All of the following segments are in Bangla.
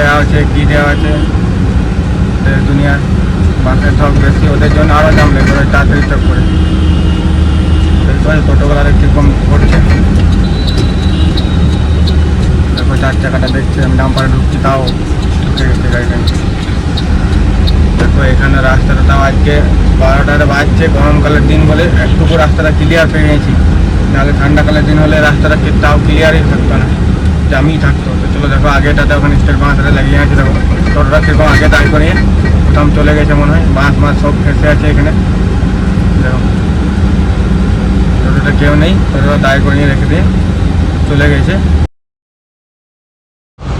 দেওয়া আছে কী দেওয়া আছে দুনিয়ার বাসের ঠক বেশি, ওদের জন্য আরও দাম লেগে ওরা তাড়াতাড়ি চক করে। টোটোগুলারে কীরকম করছে দেখো, 4 চাকাটা দেখছে, আমি ডাম্পারে ঢুকছি তাও ঢুকে গেছে গাড়িটা। দেখো এখানে রাস্তাটা তাও আজকে 12টায় বাজছে, গরমকালের দিন বলে একটুকু রাস্তাটা ক্লিয়ার পেয়ে গেছি, নাহলে ঠান্ডাকালের দিন হলে রাস্তাটা তাও ক্লিয়ারই থাকতো না, জামই থাকতো। তো চলো দেখো আগেটাতে ওখানে স্টেট বাঁশটা লাগিয়ে আছে, দেখো টোটোটা সেরকম আগে দাঁড় করিয়ে প্রথম চলে গেছে মনে হয়, বাঁশ মাছ সব ফেসে আছে এখানে। দেখো টোটোটা কেউ নেই, টোটোটা দাঁড় করিয়ে রেখে দিয়ে চলে গেছে।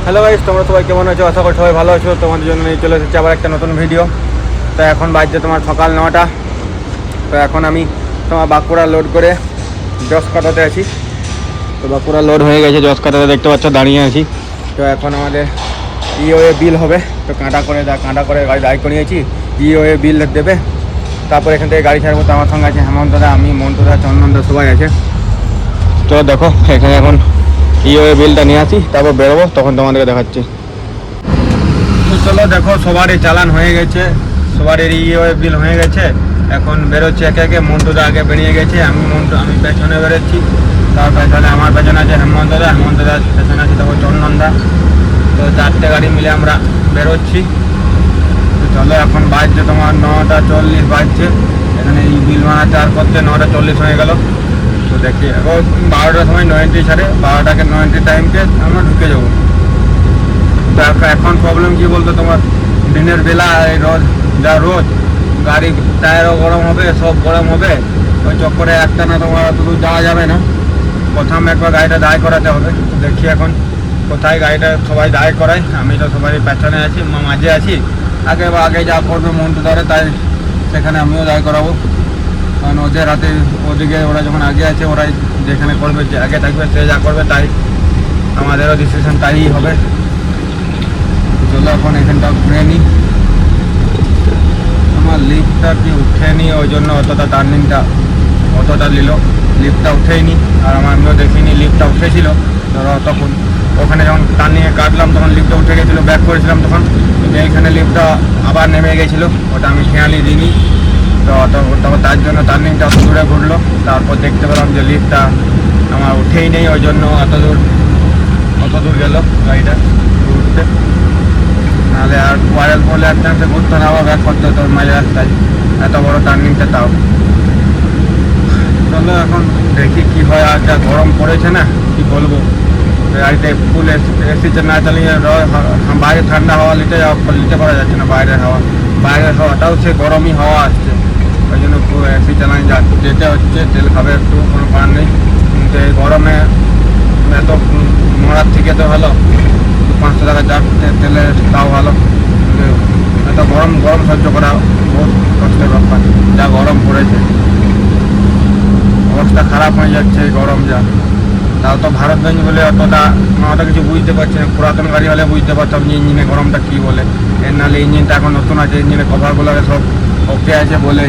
হ্যালো গাইস, তোমরা সবাই কেমন আছো? আশা করি সবাই ভালো আছো। তোমাদের জন্য নিয়ে চলে এসেছি আবার একটা নতুন ভিডিও। তো এখন বাজছে তোমার সকাল 9টা। তো এখন আমি তোমার বাঁকুড়া লোড করে জসকাটাতে আছি। তো বাঁকুড়া লোড হয়ে গেছে, জসকাটাতে দেখতে পাচ্ছ দাঁড়িয়ে আছি। তো এখন আমাদের ইওএ বিল হবে, তো কাঁটা করে গাড়ি দাঁড় করিয়েছি, ইওএ বিল দেবে। তারপর এখান থেকে গাড়ি ছাড়বো। তো আমার সঙ্গে আছে হেমন্তদা, আমি মন্টুদা, চন্দনদা, সবাই আছে। তো দেখো এখানে এখন ইওএ বিলটা নিয়ে আসি, তারপর বেরোবো, তখন তোমাদেরকে দেখাচ্ছি। তো চলো দেখো সবারই চালান হয়ে গেছে, সবারই ইওএ বিল হয়ে গেছে। এখন বেরোচ্ছে একে একে। মন্টুদা আগে বেরিয়ে গেছে, আমি পেছনে বেরোচ্ছি। তার পেছনে আমার পেছনে আছে হেমন্তদার পেছনে আছে তখন চন্দনদা। তো 4টে গাড়ি মিলে আমরা বেরোচ্ছি। তো চলো এখন বাজছে তোমার 9টা 40 বাজছে। এখানে এই বিল মানা চার করতে 9টা 40 হয়ে গেল। তো দেখি এখন 12টার সময় 90 ছাড়ে, 12টাকে 90 টাইমকে আমরা ঢুকে যাবো। তো এখন প্রবলেম কী বলতো, তোমার দিনের বেলা এই রোদ গাড়ি টায়ারও গরম হবে, সব গরম হবে। ওই চক্করে একটা না তোমার অতদূর যাওয়া যাবে না। প্রথম একবার গাড়িটা দাঁড় করাতে হবে। দেখি এখন কোথায় গাড়িটা সবাই দাঁড় করায়। আমি তো সবাই পেছনে আছি, মাঝে আছি। আগে যা করবে মন্টু ধরে, তাই সেখানে আমিও দাঁড় করাবো। কারণ ওদের হাতে ওদিকে ওরা যখন আগে আছে, ওরাই যেখানে করবে, যে আগে থাকবে সে যা করবে তাই আমাদেরও ডিসিশন তাই হবে। চলো এখন এখানটা ঘুরে নিই। আমার লিফটটা কি উঠেনি, ওই জন্য অতটা নিল, লিফটটা উঠেইনি। আর আমিও দেখিনি লিফটটা উঠেছিল। ধরো তখন ওখানে যখন টার্নিংয়ে কাটলাম তখন লিফটটা উঠে গেছিলো, ব্যাক করেছিলাম তখন, কিন্তু এইখানে লিফটটা আবার নেমে গেছিলো, ওটা আমি খেয়ালই দিইনি। তো তখন তার জন্য টার্নিংটা অত দূরে ঘুরলো। তারপর দেখতে পেলাম যে লিফটটা আমার উঠেই নেই, ওই জন্য অত দূর গেল গাড়িটা ঘুরতে। নাহলে আর ভাইরাল পড়লে এক চান্সে ঘুরতো না, আবার ব্যাক করতে হতো মাঝে রাস্তায়, এত বড় টার্নিংটা তাও। চলো এখন দেখি কি হয়। আর যা গরম পড়েছে না, কি বলবো। গাড়িতে ফুল এসি না চালিয়ে বাইরে ঠান্ডা হাওয়া নিতে পারা যাচ্ছে না। বাইরের হাওয়াটাও সে গরমই হাওয়া আসছে, ওই জন্য এসি চালাই যেতে হচ্ছে। তেল খাবে একটু, কোনো কারণ নেই। কিন্তু এই গরমে এত মরার থেকে তো ভালো 500 টাকা যা তেলে তাও ভালো। এত গরম সহ্য করা বহুত কষ্টের ব্যাপার, যা গরম পড়েছে। অবস্থা খারাপ হয়ে যাচ্ছে এই গরম যা। তাও তো ভারতগঞ্জ বলে অতটা কিছু বুঝতে পারছি না। পুরাতন গাড়ি হলে বুঝতে পারতাম যে ইঞ্জিনে গরমটা কী বলে। এর নাহলে ইঞ্জিনটা এখন নতুন আছে, ইঞ্জিনের কভারগুলো সব ওকে আছে বলে।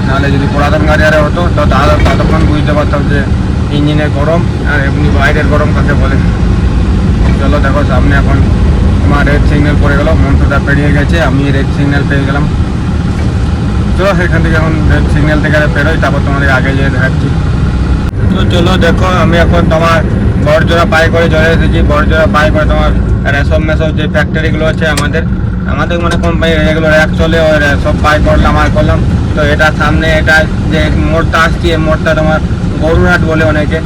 নাহলে যদি পুরাতন গাড়ি আরে হতো তো তাহলে ততক্ষণ বুঝতে পারতাম যে ইঞ্জিনের গরম আর এমনি বাইরের গরম কাকে বলে। চলো দেখো সামনে এখন আমার রেড সিগন্যাল পড়ে গেল, মন্টুদা পেরিয়ে গেছে, আমি রেড সিগন্যাল পেয়ে গেলাম। চলো সেখান থেকে এখন রেড সিগন্যাল থেকে পেরোই, তারপর তোমাদের আগে যেয়ে দেখাচ্ছি। তো চলো দেখো আমি এখন তোমার বড়জোড়া পায়ে করে চলে এসেছি। বড়জোড়া পায়ে করে তোমার রেশম যে ফ্যাক্টরিগুলো আছে আমাদের মানে কোম্পানি যেগুলো র্যাক চলে, ওই সব পায়ে করলাম আর করলাম। তো এটা সামনে এটা যে মোড়টা আসছি, এই মোড়টা তোমার গরুরহাট বলে অনেকে,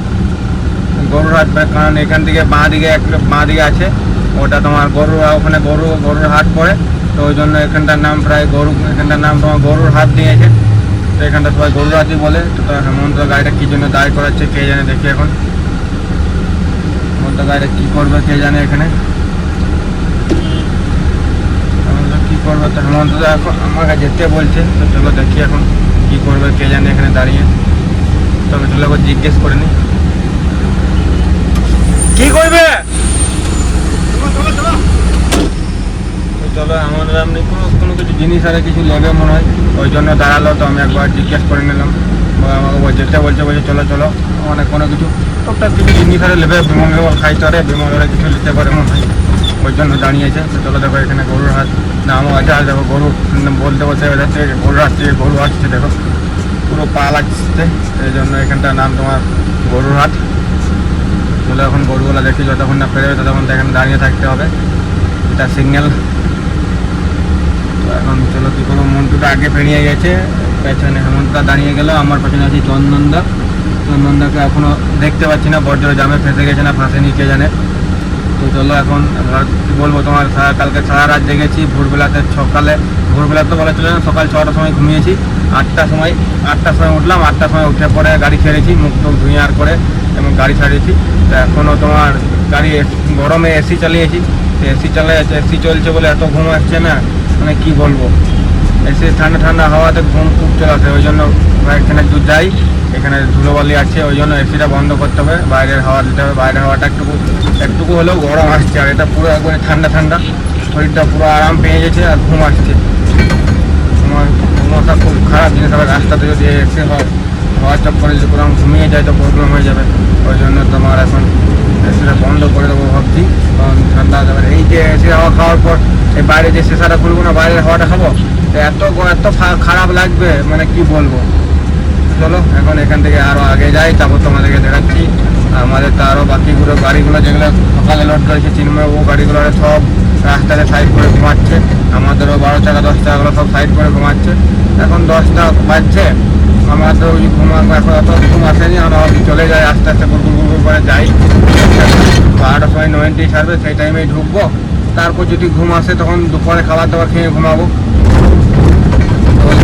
গরুরহাট। কারণ এখান থেকে বাঁ দিকে আছে ওটা তোমার ওখানে গরুর হাট পড়ে। তো ওই জন্য এখানটার নাম এখানটার নাম তোমার গরুর হাট দিয়েছে। তো এখানটা সবাই গরুরহাটই বলে। তো হেমন্ত গাড়িটা কী জন্য দাঁড় করাচ্ছে কে জানে, দেখি এখন হেমন্ত গাড়িটা কী করবে কে জানে। এখানে কী করবে, তো হেমন্ত এখন আমাকে যেতে বলছে। তো চলো দেখি এখন কী করবে কে জানে এখানে দাঁড়িয়ে। তবে চলো একবার জিজ্ঞেস করে নি কী করবে। চলো আমাদের এমনি কোনো কিছু জিনিস আর কিছু নেবে মনে হয়, ওই জন্য দাঁড়ালো। তো আমি একবার জিজ্ঞেস করে নিলাম, আমাকে যেতে বলছে চলো মানে কোনো কিছু টুকটাক কিছু জিনিস আরে নেবে। বিমল খাইতে পারে, বিমল কিছু নিতে পারে মনে হয়, ওই জন্য দাঁড়িয়েছে। তো চলো দেখো এখানে গরুর হাট নামও আছে। আর দেখো গরু বলতে বলতে যাচ্ছে গরু আসছে, গরু আসছে, দেখো পুরো পা লাগছে, এই জন্য এখানটার নাম তোমার গরুর হাট। চলো এখন গরুগুলো দেখি, যতক্ষণ না ফেরে ততক্ষণ এখানে দাঁড়িয়ে থাকতে হবে, এটা সিগন্যাল। তো এখন চলো কী করবো, মন্টুটা আগে পেরিয়ে গেছে, পেছনে হেমন্তটা দাঁড়িয়ে গেল, আমার পেছনে আছে চন্দনদা। চন্দনদাকে এখনও দেখতে পাচ্ছি না, বড় জোরে জামে ফেঁসে গেছে না ফাঁসে নিচে জানে। তো চলো এখন কী বলবো, তোমার কালকে সারা রাত জেগেছি, ভোরবেলাতে সকালে, ভোরবেলা তো বলা চলে না, সকাল 6টার সময় ঘুমিয়েছি, 8টার সময় উঠলাম, 8টার সময় উঠে পরে গাড়ি ছেড়েছি, মুখ টুক ধুয়ে আর করে এবং গাড়ি ছাড়িয়েছি। তো এখনও তোমার গাড়ি গরমে এসি চালিয়েছি, এসি এসি চলছে বলে এত ঘুম আসছে না, মানে কী বলবো, এসি ঠান্ডা ঠান্ডা হাওয়াতে ঘুম খুব চলে আসে। ওই জন্য এখানে যাই, এখানে ধুলোবালি আছে, ওই জন্য এসিটা বন্ধ করতে হবে, বাইরের হাওয়া দিতে হবে। বাইরের হাওয়াটা একটুকু হলেও গরম আসছে, আর এটা পুরো একবারে ঠান্ডা ঠান্ডা, শরীরটা পুরো আরাম পেয়ে গেছে আর ঘুম আসছে। তোমার ঘুমোটা খুব খারাপ জিনিস হবে, রাস্তাতে যদি এসে হয় হাওয়া চপ করে যদি পুরো ঘুমিয়ে যায় তো প্রবলেম হয়ে যাবে। ওই জন্য তোমার এখন এসিটা বন্ধ করে দেবো ভাবছি, কারণ ঠান্ডা যাবে। এই যে এসি হাওয়া খাওয়ার পর এই বাইরে যে শেষাটা খুলবো না, বাইরের হাওয়াটা খাবো, তো এত খারাপ লাগবে, মানে কি বলবো। চলো এখন এখান থেকে আরও আগে যাই, তারপর তোমাদেরকে দেখাচ্ছি। আমাদের তো আরও বাকিগুলো গাড়িগুলো যেগুলো সকালে লোড করেছে চিন্ময়, ও গাড়িগুলো সব রাস্তাতে সাইড করে ঘুমাচ্ছে। আমাদেরও 12 চাকা 10 চাকাগুলো সব সাইড করে ঘুমাচ্ছে। এখন 10টা বাজছে, আমাদের ওই এখন অত ঘুম আসেনি, আমরা চলে যাই আস্তে আস্তে গুড় করে যাই। 12টার সময় 90 ছাড়বে, সেই টাইমেই ঢুকবো। তারপর যদি ঘুম আসে তখন দুপুরে খাবার দাবার খেয়ে ঘুমাবো।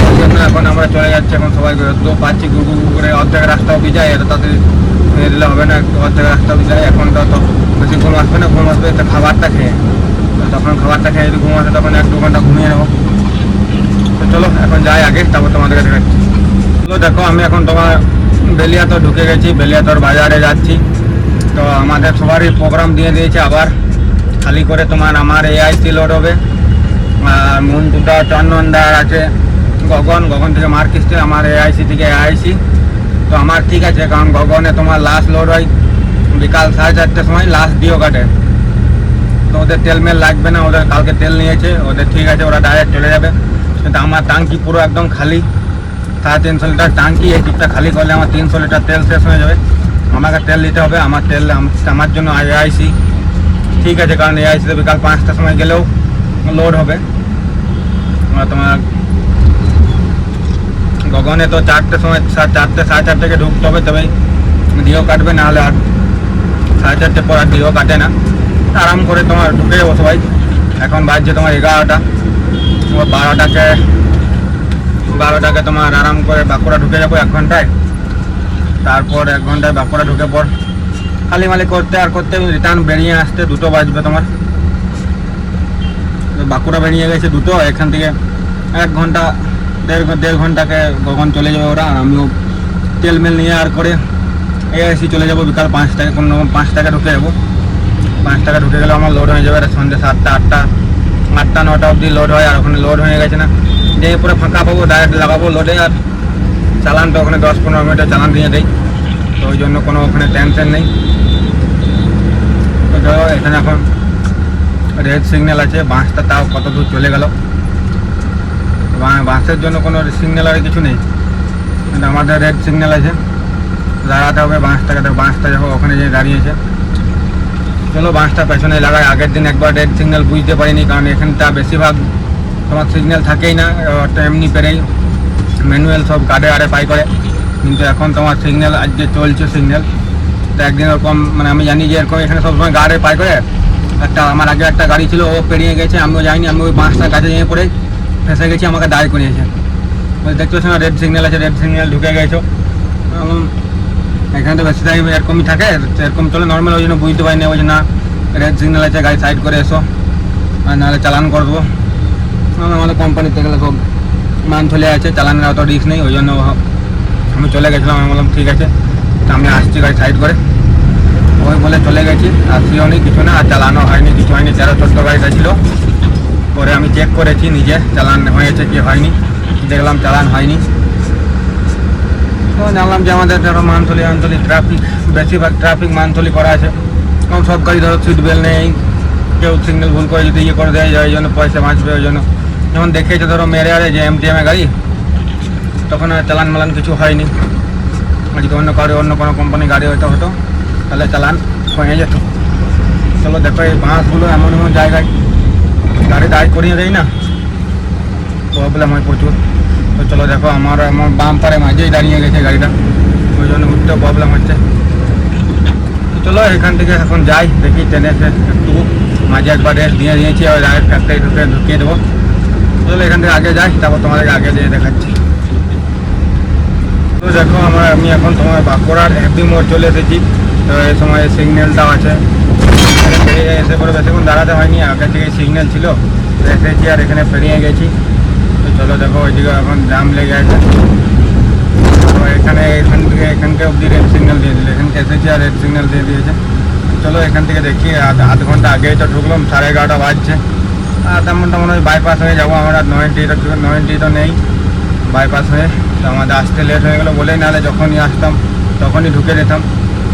ওই জন্য এখন আমরা চলে যাচ্ছি, এখন সবাই তো পাচ্ছি গুড় করে, অর্ধেক রাস্তা অবধি যায়, এটা তাদের দিলে হবে না, অর্ধেক রাস্তা অবধি যায়। এখন তো বেশি ঘুম আসবে না, ঘুম আসবে তো খাবারটা খেয়ে, তখন খাবারটা খেয়ে যদি ঘুম আসে তখন 1-2 ঘন্টা ঘুমিয়ে নেবো। তো চলো এখন যাই আগে, তারপর তোমাদেরকে দেখাচ্ছি। চলো দেখো আমি এখন তোমার বেলিয়াতর ঢুকে গেছি, বেলিয়াতর বাজারে যাচ্ছি। তো আমাদের সবারই প্রোগ্রাম দিয়ে দিয়েছে, আবার খালি করে তোমার আমার এআইসি লোড হবে, আর মন্টুটা চন্দনদার আছে, গগন থেকে মার্কিস্টে, আমার এআইসি থেকে এআইসি। তো আমার ঠিক আছে, কারণ গগনে তোমার লাস্ট লোড হয় বিকাল 4:30টার সময়, লাস্ট দিও কাটে। তো ওদের তেল মেল লাগবে না, ওদের কালকে তেল নিয়েছে, ওদের ঠিক আছে, ওরা ডাইরেক্ট চলে যাবে। কিন্তু আমার টাঙ্কি পুরো একদম খালি, 350 লিটার টাঙ্কি, এই দিকটা খালি করলে আমার 300 লিটার তেল শেষ হয়ে যাবে। আমাকে তেল দিতে হবে, আমার তেল আমার জন্য এআইসি ঠিক আছে, কারণ এআইসিতে বিকাল 5টার সময় গেলেও লোড হবে। তোমার গগনে তো 4টের সময়, 4টে 4:30 ঢুকতে হবে, তবেই দিও কাটবে, নাহলে আর 4:30 পর আর দিও কাটে না। আরাম করে তোমার ঢুকে যাবো সবাই। এখন বাজছে তোমার 11টা, 12টাকে তোমার আরাম করে বাঁকুড়া ঢুকে যাবো 1 ঘন্টায়। তারপর 1 ঘন্টায় বাঁকুড়া ঢুকে পর খালি মালি করতে রিটার্ন বেরিয়ে আসতে 2টো বাজবে তোমার। বাঁকুড়া বেরিয়ে গেছে 2টো, এখান থেকে 1 ঘন্টা দেড় ঘন্টাকে গগন চলে যাবে ওরা, আর আমিও তেল মেল নিয়ে আর করে এআইসি চলে যাবো বিকাল 5টায়, কোনো রকম 5টাকে ঢুকে যাবো। 5টাকে ঢুকে গেলে আমার লোড হয়ে যাবে সন্ধ্যে 7টা 8টা 9টা অবধি লোড হয়। আর ওখানে লোড হয়ে গেছে না, যে পুরো ফাঁকা পাবো ডাইরেক্ট লাগাবো লোডে, আর চালানটা ওখানে 10-15 মিনিটে চালান দিয়ে দেয়। তো ওই জন্য কোনো ওখানে টেনশন নেই। তো ধরো এখানে এখন রেড সিগন্যাল আছে, বাসটা তাও কত দূর চলে গেল, বাসের জন্য কোনো সিগন্যাল আর কিছু নেই, কিন্তু আমাদের রেড সিগন্যাল আছে, দাঁড়াতে হবে বাসটাকে। বাসটা যখন ওখানে যে দাঁড়িয়েছে, চলো বাসটা পেছনে লাগাই। আগের দিন একবার রেড সিগন্যাল বুঝতে পারিনি, কারণ এখানটা বেশিরভাগ তোমার সিগন্যাল থাকেই না, এমনি পেরেই ম্যানুয়াল সব গাড়ে আড়ে পাই করে। কিন্তু এখন তোমার সিগন্যাল আজকে চলছে সিগন্যাল, তো একদিন ওরকম মানে আমি জানি যে এরকম এখানে সবসময় গাড়ে পাই করে। আমার আগে একটা গাড়ি ছিল, ও পেরিয়ে গেছে, আমিও যাইনি, আমি ওই বাসটার কাছে নিয়ে পড়ে ফেঁসে গেছি, আমাকে দাঁড় করিয়েছে। দেখতে পাচ্ছ না রেড সিগন্যাল আছে, রেড সিগন্যাল ঢুকে গেছো। এখানে তো বেশি টাইম এরকমই থাকে, এরকম চলে নর্মাল, ওই জন্য বুঝতে পারিনি, ওই জন্য রেড সিগন্যাল আছে, গাড়ি সাইড করে এসো, আর নাহলে চালান করবো। আমাদের কোম্পানিতে গেলে সব মানথলি আছে, চালানের অত রিস্ক নেই, ওই জন্য আমি চলে গেছিলাম। আমি বললাম ঠিক আছে, আমি আসছি, গাড়ি সাইড করে, ওই বলে চলে গেছি। আসছিও নি কিছু না, আর চালানো হয়নি, কিছু হয়নি। 13-14 গাড়িটা ছিল, পরে আমি চেক করেছি নিজে চালান হয়েছে কি হয়নি, দেখলাম চালান হয়নি। তো জানলাম যে আমাদের ধরো মানথলি আঞ্চলিক ট্রাফিক, বেশিরভাগ ট্রাফিক মানথলি করা আছে, কারণ সব গাড়ি ধরো সিট বেল্ট নেই, কেউ সিগন্যাল ভুল করে যদি ইয়ে করে দেয় ওই জন্য পয়সা বাঁচবে, ওই জন্য যেমন দেখেছো ধরো মেরে আরে যে এমটিএমে গাড়ি, তখন আর চালান মালান কিছু হয়নি। আর যদি অন্য কারো অন্য কোনো কোম্পানি গাড়ি হতো তাহলে চালান হয়ে যেত। চলো দেখো এই বাসগুলো এমন এমন জায়গায় গাড়ি দাঁড় করিয়ে দেয় না, প্রবলেম হয় প্রচুর। তো চলো দেখো আমার বাম পারে মাঝেই দাঁড়িয়ে গেছে গাড়িটা, ওই জন্য উঠতেও প্রবলেম হচ্ছে। তো চলো এখান থেকে এখন যাই, দেখি ট্রেনে একটু মাঝে একবার রেস্ট দিয়ে দিয়েছি, আর ডাইরেক্ট ফ্যাক্টরি ঢুকিয়ে দেবো। চলো এখান থেকে আগে যাই, তারপর তোমাদেরকে আগে যেয়ে দেখাচ্ছি। তো দেখো আমি এখন তোমার বাঁকুড়ার হ্যাপি মোড় চলে এসেছি। তো এই সময় সিগন্যালটাও আছে, এসে পরে বেশিক্ষণ দাঁড়াতে হয়নি, আগে থেকে সিগন্যাল ছিল, তো এসেছি আর এখানে পেরিয়ে গেছি। তো চলো দেখো ওইদিকে এখন জাম লেগে আছে। তো এখানকে অব্দি রেড সিগন্যাল দিয়ে দিল, এখানকে এসেছি আর রেড সিগন্যাল দিয়ে দিয়েছে। চলো এখান থেকে দেখি আধ ঘন্টা আগেই তো ঢুকলাম, 11:30 বাজছে। আর তেমনটা মনে হয় বাইপাস হয়ে যাবো আমরা, 90 তো নেই বাইপাস হয়ে। তো আমাদের আসতে লেট হয়ে গেলো বলেই, নাহলে যখনই আসতাম তখনই ঢুকে যেতাম,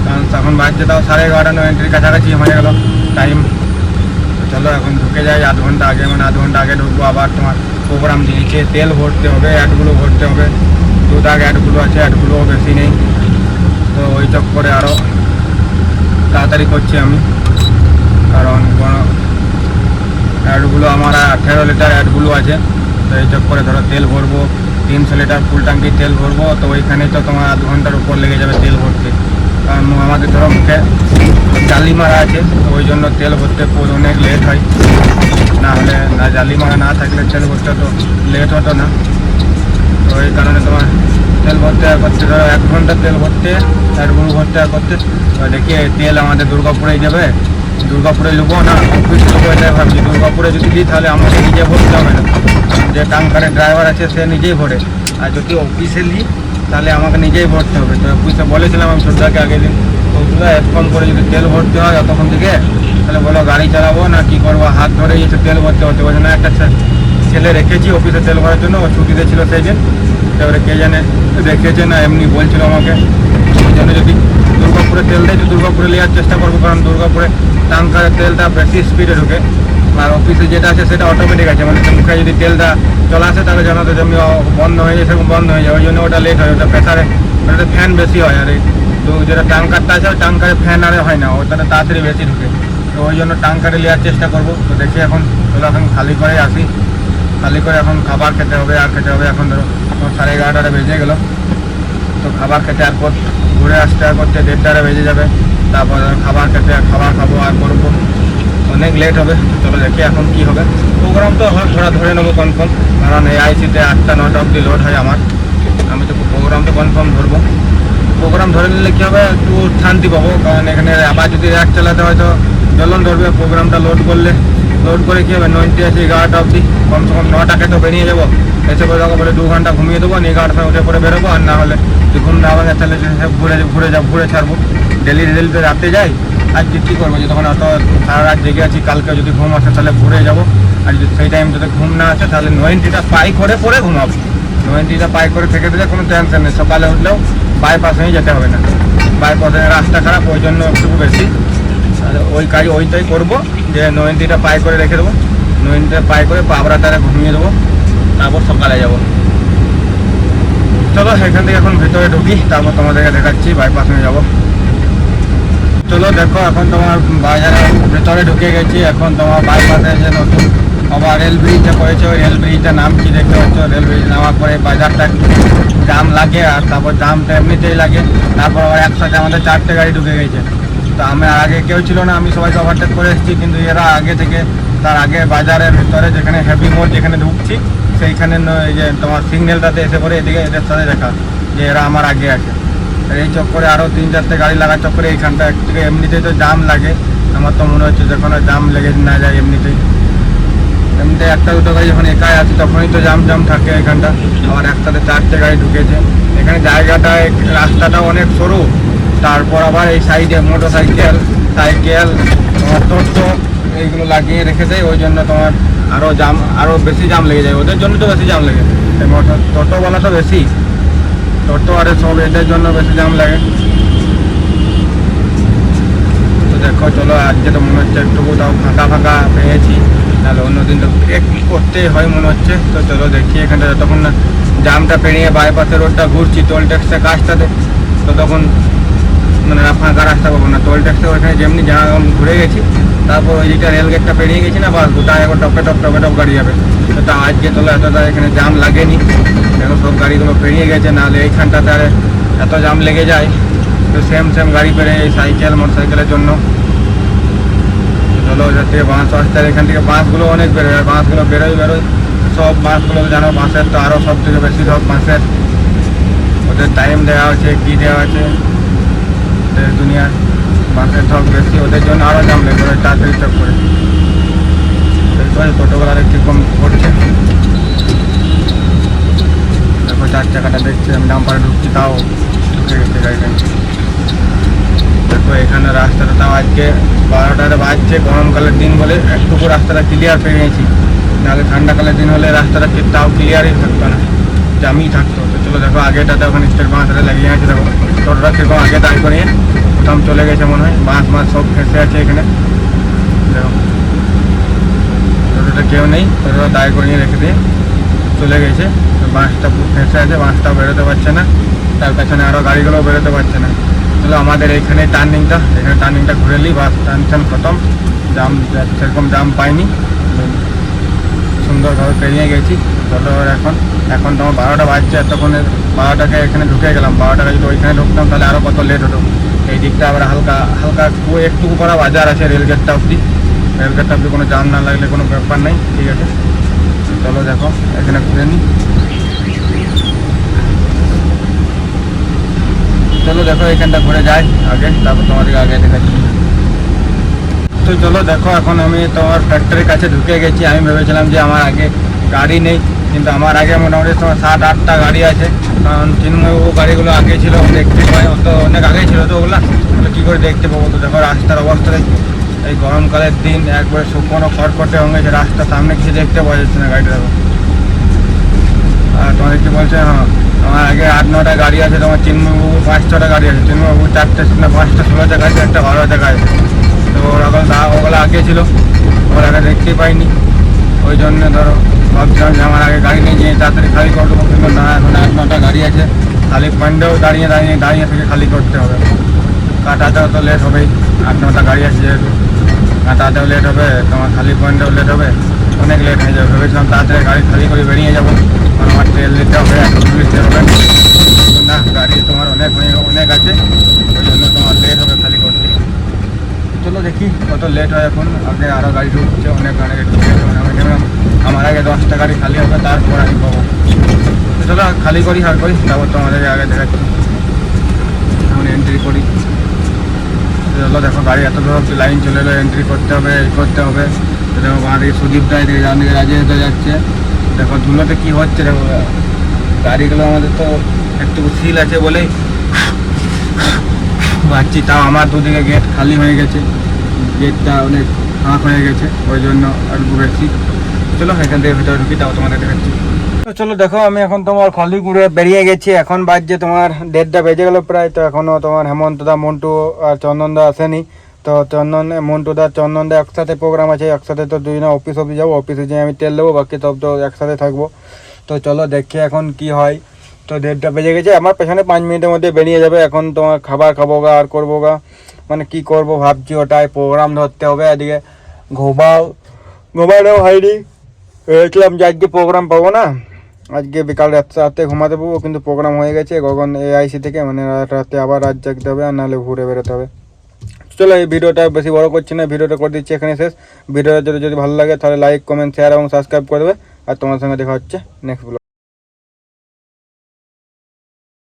কারণ তখন বাজছে তাও 11:30, 90 কাছাকাছি হয়ে গেলো টাইম। তো চলো এখন ঢুকে যাই আধ ঘন্টা আগে, মানে আধ ঘন্টা আগে ঢুকবো। আবার তোমার প্রোগ্রাম দিয়েছে, তেল ভরতে হবে, অ্যাডগুলো ভরতে হবে, 2 দাগ অ্যাডগুলো আছে, অ্যাডগুলোও বেশি নেই। তো ওই চক্করে আরও তাড়াতাড়ি করছি আমি, কারণ কোনো অ্যাডগুলো আমার 18 লিটার অ্যাডগুলো আছে। তো এই চক্করে ধরো তেল ভরবো 300 লিটার ফুল ট্যাঙ্কি তেল ভরবো, তো ওইখানে তো তোমার আধ ঘন্টার উপর লেগে যাবে তেল ভরতে। কারণ আমাদের ধরো মুখে জালি মারা আছে, তো ওই জন্য তেল ভরতে অনেক লেট হয়, না হলে না জালি মারা না থাকলে তেল ভরতে তো লেট হতো না। তো ওই কারণে তোমার তেল ভরতে করতে ধরো 1 ঘন্টা তেল ভরতে, অ্যাডগুলো ভরতে করতে। দেখি তেল আমাদের দুর্গাপুরেই যাবে, দুর্গাপুরে নেবো না অফিসে নেবো, এটাই ভাবছি। দুর্গাপুরে যদি দিই তাহলে আমাকে নিজে ভরতে হবে না, যে ট্যাঙ্কারের ড্রাইভার আছে সে নিজেই ভরে। আর যদি অফিসে নিই তাহলে আমাকে নিজেই ভরতে হবে। তো অফিসে বলেছিলাম আমি ছোটদাকে আগের দিন, ওগুলো এরকম করে যদি তেল ভরতে হয় তখন থেকে, তাহলে বলো গাড়ি চালাবো না কি করবো, হাত ধরে গিয়েছে তেল ভরতে হতে। ওই জন্য একটা ছেলে রেখেছি অফিসে তেল ভরার জন্য, ও ছুটিতে ছিল সেই দিন। এবারে কে জানে রেখেছে না এমনি বলছিল আমাকে। ওই জন্য যদি দুর্গাপুরে তেল দেয় তো দুর্গাপুরে নেওয়ার চেষ্টা করবো, কারণ দুর্গাপুরে ট্যাঙ্কারের তেলটা বেশি স্পিডে ঢুকে। আর অফিসে যেটা আছে সেটা অটোমেটিক আছে, মানে মুখে যদি তেলটা চলে আসে তাহলে জানো তো যেমনি বন্ধ হয়ে যায় সেরকম বন্ধ হয়ে যায়, ওই জন্য ওটা লেট হয়। ওটা প্রেসারে ওটাতে ফ্যান বেশি হয়, আর এই তো যেটা ট্যাঙ্কারটা আছে ওই ট্যাঙ্কারে ফ্যান আরে হয় না, ওটাতে তাড়াতাড়ি বেশি ঢুকে। তো ওই জন্য ট্যাঙ্কারে নেওয়ার চেষ্টা করবো। তো দেখি এখন চলো এখন খালি করে আসি, খালি করে এখন খাবার খেতে হবে। আর খেতে হবে এখন ধরো 11:30 বেজে গেলো, তো খাবার খেতে আর ঘুরে আসতে আর করতে 1:30 বেজে যাবে। তারপর খাবার খেতে খাবার খাবো আর করবো, অনেক লেট হবে। চলো দেখি এখন কি হবে। প্রোগ্রাম তো ধরে নেবো কনফার্ম, কারণ AICতে 8টা-9টা অবধি লোড হয় আমার। আমি তো প্রোগ্রাম তো কনফার্ম ধরবো। প্রোগ্রাম ধরে নিলে কী হবে, একটু শান্তি পাবো, কারণ এখানে আবার যদি র্যাক চালাতে হয় তো জ্বলন ধরবে। প্রোগ্রামটা লোড করে কী হবে 90 আছে 11টা অবধি, কমসে কম 9টাকে তো বেরিয়ে যাবো। এসে পরে তখন বলে 2 ঘন্টা ঘুমিয়ে দেবো, 11টায় উঠে পরে বেরোবো। আর না হলে যদি ঘুম না হবে তাহলে ঘুরে ছাড়বো। ডেলি তো রাতে যাই, আর কী করবো, যে তখন অত সারা রাত জেগে আছি, কালকে যদি ঘুম আসে তাহলে ঘুরে যাবো। আর যদি সেই টাইম যদি ঘুম না আসে তাহলে 90টা পাই করে পরে ঘুমাবো। 90টা পাই করে থেকে দিলে কোনো টেনশন নেই, সকালে উঠলেও বাইপাস হয়ে যেতে হবে না। বাইপাসে রাস্তা খারাপ, ওই জন্য একটু বেশি। আর ওইটাই করবো, যে 90টা পাই করে রেখে দেবো, 90টা পাই করে পাবরা তারা ঘুমিয়ে দেবো, তারপর সকালে যাবো। চলো এখান থেকে এখন ভেতরে ঢুকি, তারপর তোমাদেরকে দেখাচ্ছি বাইপাস হয়ে যাবো। চলো দেখো এখন তোমার বাজারের ভেতরে ঢুকে গেছি। এখন তোমার বাইপাসে যে নতুন আবার রেল ব্রিজটা করেছে, ওই রেল ব্রিজটার নাম কি দেখতে পাচ্ছ। রেল ব্রিজ নামার পরে বাজারটা একটু জাম লাগে, আর তারপর জামটা এমনিতেই লাগে। তারপর আবার একসাথে আমাদের 4টে গাড়ি ঢুকে গেছে। তো আমি আগে কেউ ছিল না, আমি সবাইকে ওভারটেক করে এসেছি, কিন্তু এরা আগে থেকে তার আগে বাজারের ভিতরে যেখানে হ্যাপি মোড় যেখানে ঢুকছি সেইখানে যে তোমার সিগন্যালটাতে এসে পরে এদিকে এদের সাথে দেখা যে এরা আমার আগে আছে। এই চক্করে আরও 3-4টে গাড়ি লাগার চক্করে এইখানটা থেকে এমনিতেই তো জাম লাগে। আমার তো মনে হচ্ছে যখন জাম লেগে না যায় এমনিতে 1-2 গাড়ি যখন একাই আছে তখনই তো জাম থাকে এখানটা। আবার একসাথে 4টে গাড়ি ঢুকেছে। এখানে জায়গাটা রাস্তাটা অনেক সরু, তারপর আবার এই সাইডে মোটর সাইকেল তোমার টোটো এইগুলো লাগিয়ে রেখে দেয়, ওই জন্য তোমার আরও বেশি জাম লেগে যায়। ওদের জন্য তো বেশি জাম লাগে, এই টোটোওয়ালা তো বেশি, টোটো আর সব এদের জন্য বেশি জাম লাগে। তো দেখো চলো আজকে তো মনে হচ্ছে একটু তাও ফাঁকা ফাঁকা পেয়েছি, তাহলে অন্যদিন তো ব্রেক করতেই হয় মনে হচ্ছে। তো চলো দেখি এখানটা যতক্ষণ না জামটা পেরিয়ে বাইপাসের রোডটা ঘুরছি টোল ট্যাক্সের কাজটাতে, তো তখন মানে ফাঁকা রাস্তা পাবো না। টোল ট্যাক্সের ওখানে যেমনি ঘুরে গেছি, তারপর ওই দিকটা রেল গেটটা পেরিয়ে গেছি না, বাস গোটা এখন টপে টপ গাড়ি যাবে। তো তা আজকে চলো এতটা এখানে জাম লাগেনি, এখন সব গাড়িগুলো পেরিয়ে গেছে, নাহলে এইখানটাতে আর এত জাম লেগে যায়। তো সেম গাড়ি পেরে এই সাইকেল মোটরসাইকেলের জন্য। চলো যাতে বাস আসতে এখান থেকে বাসগুলো অনেক বেরোয়, আর বাসগুলো বেরোয় সব বাসগুলো জানো, বাসের তো আরও সব থেকে বেশি সব বাসের ওদের টাইম দেওয়া আছে, কী দেওয়া আছে দুনিয়ার বাসের সব বেশি, ওদের জন্য আরও জাম লেগে পড়ে তাড়াতাড়ি চক করে। টোটোগুলো একটু কম করছে, দেখো 4 চাকাটা দেখছি আমি ডাম্পারে ঢুকছি, তাও ঢুকে গেছে গাড়িটা। দেখো এখানে রাস্তাটা তাও আজকে 12টা বাজছে, গরমকালের দিন বলে একটুকু রাস্তাটা ক্লিয়ার পেয়ে গেছি, নাহলে ঠান্ডাকালের দিন হলে রাস্তাটা তাও ক্লিয়ারই থাকতো না, জামই থাকতো। তো চলো দেখো আগেটাতে ওখানে স্টেট বাসটা লাগিয়ে আছে, দেখো টোটোটা সেরকম আগে দাঁড় করিয়ে প্রথম চলে গেছে মনে হয়, বাস সব ফেঁসে আছে এখানে। দেখো টোটোটা কেউ নেই, টোটোটা দাঁড় করিয়ে রেখে দিয়ে চলে গেছে, বাসটা ফেঁসে আছে, বাসটাও বেরোতে পারছে না, তার পেছনে আরও গাড়িগুলোও বেরোতে পারছে না। চলো আমাদের এইখানে টার্নিংটা ঘুরে নিই, বাস টানছেন খতম, জাম সেরকম জাম পাইনি, সুন্দরভাবে পেরিয়ে গেছি। চলো এখন তোমার 12টা বাজছে, এতক্ষণে 12টাকে এখানে ঢুকে গেলাম, 12টাকে যদি ওইখানে ঢুকতাম তাহলে আরও কত লেট হতো। এই দিকটা আবার হালকা একটুকু করা বাজার আছে, রেলগেটটা অবধি কোনো জাম না লাগলে কোনো ব্যাপার নেই, ঠিক আছে। চলো দেখো এখানে ঘুরে নিই, চলো দেখো এখানটা ঘুরে যাই আগে, তারপর তোমাদেরকে আগে দেখাচ্ছি। তো চলো দেখো এখন আমি তোমার ফ্যাক্টরির কাছে ঢুকে গেছি। আমি ভেবেছিলাম যে আমার আগে গাড়ি নেই, কিন্তু আমার আগে মোটামুটি তোমার 7-8টা গাড়ি আছে, কারণ চিন্ময়বাবু গাড়িগুলো আগে ছিল, দেখতে পাই তো অনেক আগে ছিল, তো ওগুলো কী করে দেখতে পাবো। তো দেখো রাস্তার অবস্থা দেখি, এই গরমকালের দিন একবারে শুকনো খড়খড়ে হয়ে গেছে, রাস্তার সামনে কিছু দেখতে পাওয়া যাচ্ছে না গাড়িটা। দেখো আর তোমাদের কি বলছে, হ্যাঁ আমার আগে 8-9টা গাড়ি আছে, তোমার চিন্ময়বাবু 5-6টা গাড়ি আছে, চিন্ময়বাবু 4টে না 5টা 16 চাকা আছে, একটা 12 চাকা আছে। তো ওগুলো আগে ছিল, ওগুলো আগে দেখতেই পাইনি, ওই জন্য ধরো ভাবছিলাম যে আমার আগে গাড়ি নিয়ে যেয়ে তাড়াতাড়ি খালি করে দেবো, কিন্তু না, এখন 8-9টা গাড়ি আছে, খালি পয়েন্টেও দাঁড়িয়ে থেকে খালি করতে হবে, কাটাতেও তো লেট হবেই, 8-9টা গাড়ি আছে যেহেতু, কাটাতেও লেট হবে, তোমার খালি পয়েন্টেও লেট হবে, অনেক লেট হয়ে যাবে। ভেবেছিলাম তাড়াতাড়ি গাড়ি খালি করে বেরিয়ে যাবো, কারণ আমার তেল দিতে হবে, দিতে হবে না, গাড়ি তোমার অনেক আছে, ওই জন্য তোমার লেট হবে খালি করতে। চলো দেখি কত লেট হয়, এখন আগে আরও গাড়ি ঢুকছে, অনেক গাড়ি ঢুকছে, আমার আগে 10টা গাড়ি খালি হবে, তারপর আমি পাবো। তো চলো খালি করি তারপর তোমাদেরকে আগে দেখাচ্ছি। এখন এন্ট্রি করি, চলো দেখো গাড়ি এত দূর লাইন চলে এলো, এন্ট্রি করতে হবে দেখো বাঁ দিকে সুদীপটা, এদিকে ডান দিকে রাজিয়ে যাচ্ছে। দেখো ধুলোতে কী হচ্ছে, দেখো গাড়িগুলো আমাদের তো একটু সিল আছে বলেই পাচ্ছি, তাও আমার দুদিকে গেট খালি হয়ে গেছে, গেটটা অনেক ফাঁক হয়ে গেছে, ওই জন্য আর বেশি। চলো এখান থেকে ভিতরে ঢুকি, তাও তোমাদের দেখাচ্ছি। তো চলো দেখো আমি এখন তোমার খালি ঘুরে বেরিয়ে গেছি, এখন বাজছে তোমার 1:30 বেজে গেল প্রায়। তো এখনও তোমার হেমন্তদা, মন্টু আর চন্দনদা আসেনি। তো মন্টুদা চন্দনদা একসাথে প্রোগ্রাম আছে, একসাথে তো দুজনে অফিস যাবো, অফিসে যেয়ে আমি তেল দেবো, বাকি সব তো একসাথে থাকবো। তো চলো দেখি এখন কি হয়। তো 1:30 বেজে গেছে, আমার পেছনে 5 মিনিটের মধ্যে বেরিয়ে যাবে। এখন তোমার খাবার খাবো গা আর করবো গা, মানে কি করবো ভাবছি, ওটাই প্রোগ্রাম ধরতে হবে। এদিকে ঘুমানো হয়নি, ভেবেছিলাম যে আজকে প্রোগ্রাম পাবো না, আজকে বিকাল রাতে ঘুমাতে পাবো, কিন্তু প্রোগ্রাম হয়ে গেছে গগন AIC থেকে, মানে রাতে আবার রাত জাগতে হবে, আর নাহলে ঘুরে বেরোতে হবে। চলো এই ভিডিওটা বেশি বড় করছি না, ভিডিওটা করে দিচ্ছি এখানে শেষ। ভিডিওটা যদি ভালো লাগে তাহলে লাইক, কমেন্ট, শেয়ার এবং সাবস্ক্রাইব করে দেবে। আর তোমার সঙ্গে দেখা হচ্ছে নেক্সট ব্লগ।